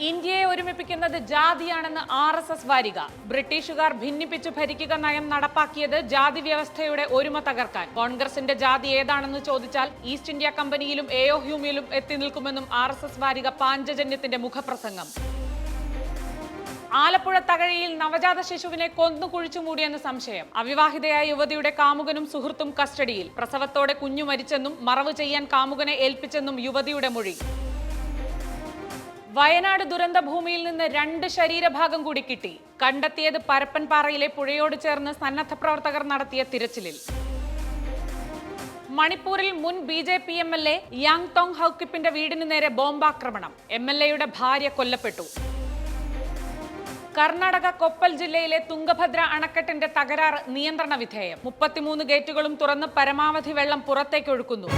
ഇന്ത്യയെ ഒരുമിപ്പിക്കുന്നത് ജാതിയാണെന്ന് RSS വാരിക. ബ്രിട്ടീഷുകാർ ഭിന്നിപ്പിച്ചു ഭരിക്കുക നയം നടപ്പാക്കിയത് ജാതി വ്യവസ്ഥയുടെ ഒരുമ തകർക്കാൻ. കോൺഗ്രസിന്റെ ജാതി ഏതാണെന്ന് ചോദിച്ചാൽ ഈസ്റ്റ് ഇന്ത്യ കമ്പനിയിലും AOHUമിലും എത്തി നിൽക്കുമെന്നും RSS വാരിക പാഞ്ചജന്യത്തിന്റെ മുഖപ്രസംഗം. ആലപ്പുഴ തകഴിയിൽ നവജാത ശിശുവിനെ കൊന്നു കുഴിച്ചു മൂടിയെന്ന് സംശയം. അവിവാഹിതയായ യുവതിയുടെ കാമുകനും സുഹൃത്തും കസ്റ്റഡിയിൽ. പ്രസവത്തോടെ കുഞ്ഞു മരിച്ചെന്നും മറവ് ചെയ്യാൻ കാമുകനെ ഏൽപ്പിച്ചെന്നും യുവതിയുടെ മൊഴി. വയനാട് ദുരന്ത ഭൂമിയിൽ നിന്ന് 2 ശരീരഭാഗം കൂടി കിട്ടി. കണ്ടെത്തിയത് പരപ്പൻപാറയിലെ പുഴയോട് ചേർന്ന് സന്നദ്ധ പ്രവർത്തകർ നടത്തിയ തിരച്ചിലിൽ. മണിപ്പൂരിൽ മുൻ BJP MLA യാങ് തോങ് ഹൌക്കിപ്പിന്റെ വീടിന് നേരെ ബോംബാക്രമണം. MLAയുടെ ഭാര്യ കൊല്ലപ്പെട്ടു. കർണാടക കൊപ്പൽ ജില്ലയിലെ തുംഗഭദ്ര അണക്കെട്ടിന്റെ തകരാറ് നിയന്ത്രണ വിധേയം. 33 ഗേറ്റുകളും തുറന്ന് പരമാവധി വെള്ളം പുറത്തേക്ക് ഒഴുക്കുന്നു.